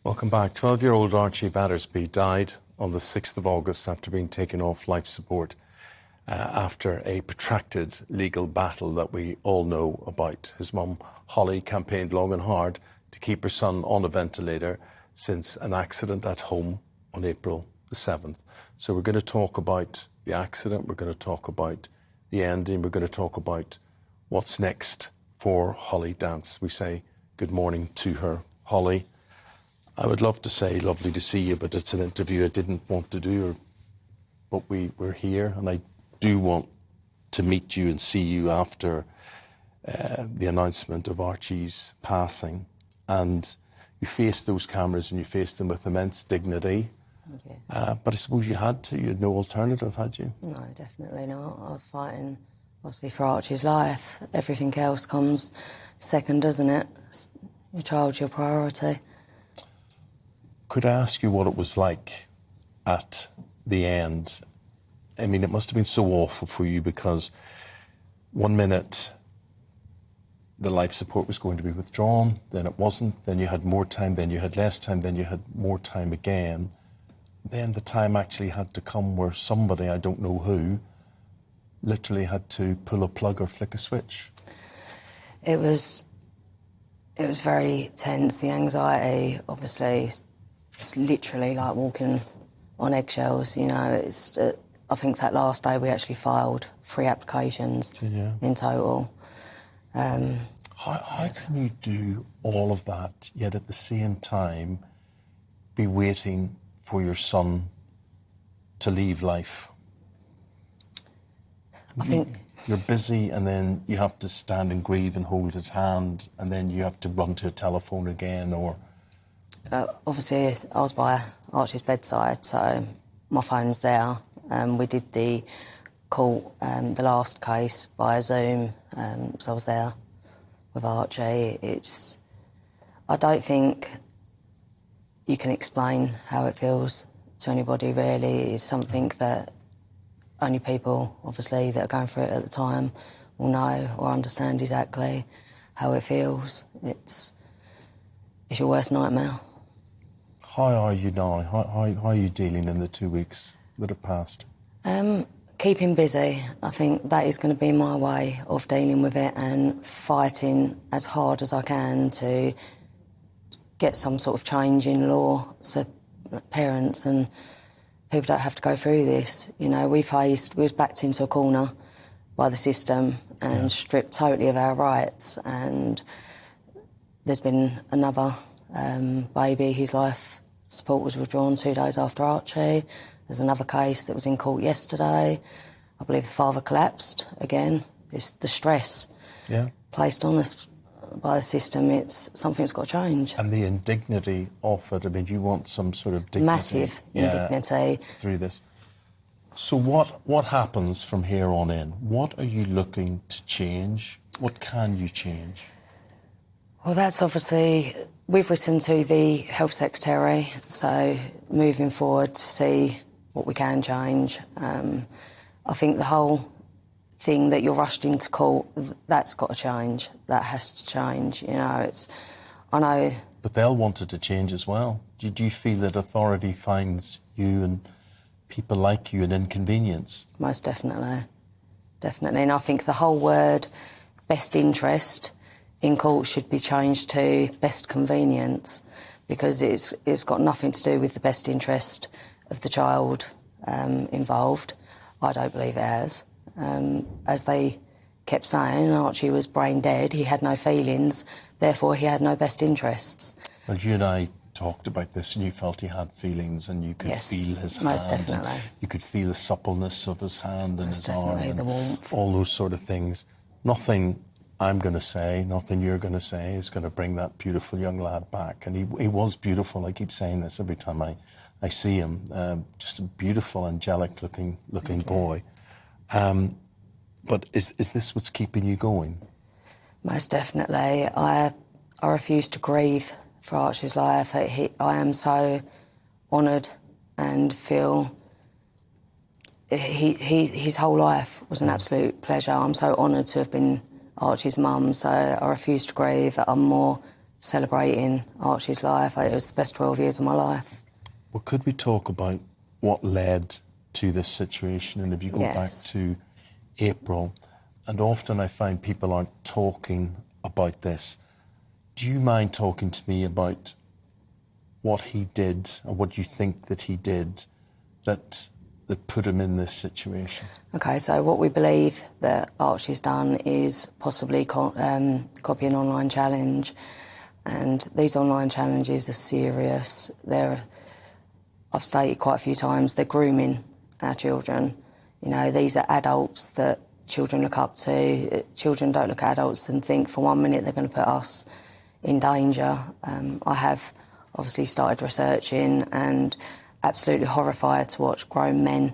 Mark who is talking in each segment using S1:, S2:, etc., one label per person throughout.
S1: Welcome back. 12-year-old Archie Battersbee died on the 6th of August after being taken off life support after a protracted legal battle that we all know about. His mum, Hollie, campaigned long and hard to keep her son on a ventilator since an accident at home on April the 7th. So we're going to talk about the accident, we're going to talk about the ending, we're going to talk about what's next for Hollie Dance. We say good morning to her. Hollie, I would love to say lovely to see you, but it's an interview I didn't want to do, but we're here, and I do want to meet you and see you after the announcement of Archie's passing. And you faced those cameras and you faced them with immense dignity.
S2: Thank you.
S1: But I suppose you had to. You had no alternative, had you?
S2: No, definitely not. I was fighting, obviously, for Archie's life. Everything else comes second, doesn't it? Your child's your priority.
S1: Could I ask you what it was like at the end? I mean, it must have been so awful for you because 1 minute the life support was going to be withdrawn, then it wasn't, then you had more time, then you had less time, then you had more time again. Then the time actually had to come where somebody, I don't know who, literally had to pull a plug or flick a switch.
S2: It was very tense. The anxiety, obviously, it's literally like walking on eggshells, you know. I think that last day we actually filed 3 applications in total.
S1: How can you do all of that, yet at the same time be waiting for your son to leave life?
S2: I think
S1: you're busy, and then you have to stand and grieve and hold his hand, and then you have to run to a telephone again, or...
S2: obviously, I was by Archie's bedside, so my phone's there. We did the call, the last case, via Zoom, so I was there with Archie. I don't think you can explain how it feels to anybody, really. It's something that only people, obviously, that are going through it at the time will know or understand exactly how it feels. It's your worst nightmare.
S1: How are you now? How are you dealing in the 2 weeks that have passed?
S2: Keeping busy. I think that is going to be my way of dealing with it, and fighting as hard as I can to get some sort of change in law so parents and people don't have to go through this. You know, we was backed into a corner by the system and stripped totally of our rights, and there's been another baby, his life support was withdrawn 2 days after Archie. There's another case that was in court yesterday. I believe the father collapsed again. It's the stress placed on us by the system. It's something that's got to change.
S1: And the indignity of it, I mean, you want some sort of dignity.
S2: Massive indignity.
S1: Through this. So what happens from here on in? What are you looking to change? What can you change?
S2: Well, that's obviously... We've written to the Health Secretary, so moving forward to see what we can change. I think the whole thing that you're rushed into court, that's got to change. That has to change, you know. I know...
S1: But they'll want it to change as well. Do you feel that authority finds you and people like you an inconvenience? Most
S2: definitely. Definitely. And I think the whole word best interest in court should be changed to best convenience, because it's got nothing to do with the best interest of the child involved. I don't believe it has. As they kept saying, Archie was brain dead, he had no feelings, therefore he had no best interests.
S1: Well, you and I talked about this, and you felt he had feelings, and you could feel his hand.
S2: Most definitely.
S1: You could feel the suppleness of his hand and his arm.
S2: Definitely, the warmth.
S1: All those sort of things. Nothing I'm going to say, nothing you're going to say is going to bring that beautiful young lad back. And he was beautiful. I keep saying this every time I see him. Just a beautiful, angelic-looking boy. But is this what's keeping you going?
S2: Most definitely. I refuse to grieve for Archie's life. I am so honoured and feel his whole life was an absolute pleasure. I'm so honoured to have been Archie's mum, so I refuse to grieve. I'm more celebrating Archie's life. It was the best 12 years of my life.
S1: Well, could we talk about what led to this situation? And if you go back to April, and often I find people aren't talking about this. Do you mind talking to me about what he did, or what you think that he did that put him in this situation?
S2: Okay, so what we believe that Archie's done is possibly copy an online challenge, and these online challenges are serious. I've stated quite a few times, they're grooming our children. You know, these are adults that children look up to. Children don't look at adults and think for 1 minute they're going to put us in danger. I have obviously started researching and absolutely horrified to watch grown men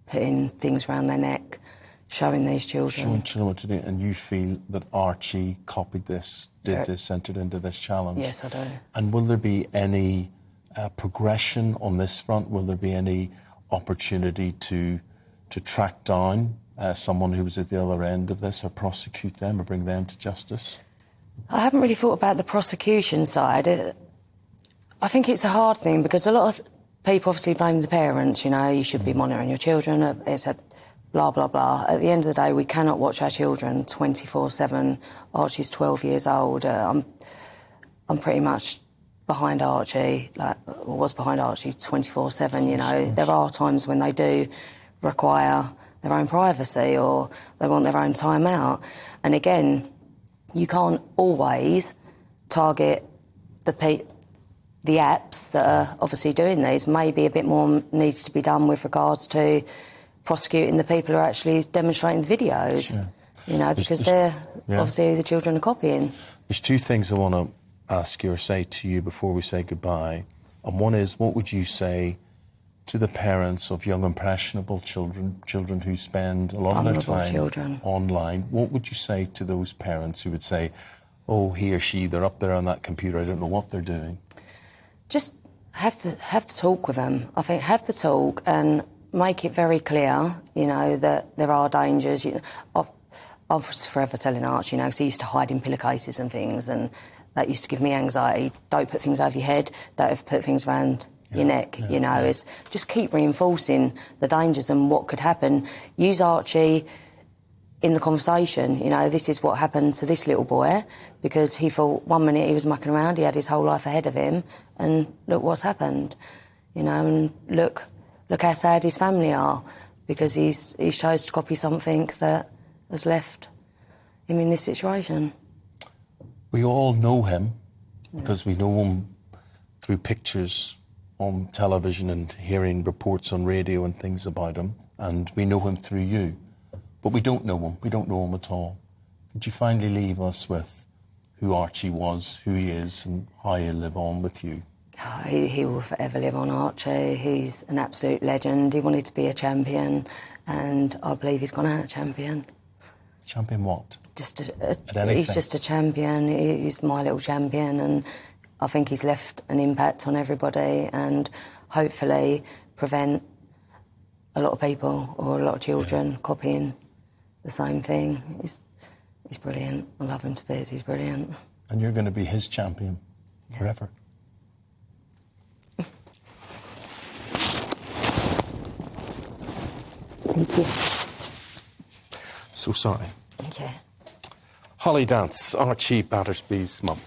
S2: putting things around their neck, showing these children.
S1: Showing children what to do, and you feel that Archie copied this, entered into this challenge?
S2: Yes, I do.
S1: And will there be any progression on this front? Will there be any opportunity to track down someone who was at the other end of this, or prosecute them, or bring them to justice?
S2: I haven't really thought about the prosecution side. I think it's a hard thing because a lot of people obviously blame the parents, you know, you should be monitoring your children, it's a blah, blah, blah. At the end of the day, we cannot watch our children 24/7. Archie's 12 years old. I'm pretty much behind Archie, was behind Archie 24/7, you know. There are times when they do require their own privacy or they want their own time out. And again, you can't always target the apps that are obviously doing these. Maybe a bit more needs to be done with regards to prosecuting the people who are actually demonstrating the videos, you know, because they're obviously the children are copying.
S1: There's two things I want to ask you or say to you before we say goodbye. And one is, what would you say to the parents of young impressionable children who spend a lot of their time online? What would you say to those parents who would say, oh, he or she, they're up there on that computer, I don't know what they're doing? Just
S2: have the talk with them. I think have the talk and make it very clear, you know, that there are dangers. You know, I was forever telling Archie, you know, because he used to hide in pillowcases and things, and that used to give me anxiety. Don't put things over your head, don't put things around your neck, you know, is just keep reinforcing the dangers and what could happen. Use Archie in the conversation, you know, this is what happened to this little boy, because he thought 1 minute he was mucking around, he had his whole life ahead of him, and look what's happened, you know, and look how sad his family are, because he chose to copy something that has left him in this situation.
S1: We all know him, because we know him through pictures on television and hearing reports on radio and things about him, and we know him through you. But we don't know him. We don't know him at all. Could you finally leave us with who Archie was, who he is, and how he'll live on with you?
S2: Oh, he will forever live on, Archie. He's an absolute legend. He wanted to be a champion, and I believe he's gone out a champion.
S1: Champion what?
S2: At anything? He's just a champion. He's my little champion, and I think he's left an impact on everybody, and hopefully prevent a lot of people or a lot of children copying the same thing. He's brilliant. I love him to bits. He's brilliant.
S1: And you're going to be his champion forever.
S2: Thank you.
S1: So sorry.
S2: Thank you.
S1: Hollie Dance, Archie Battersbee's mum.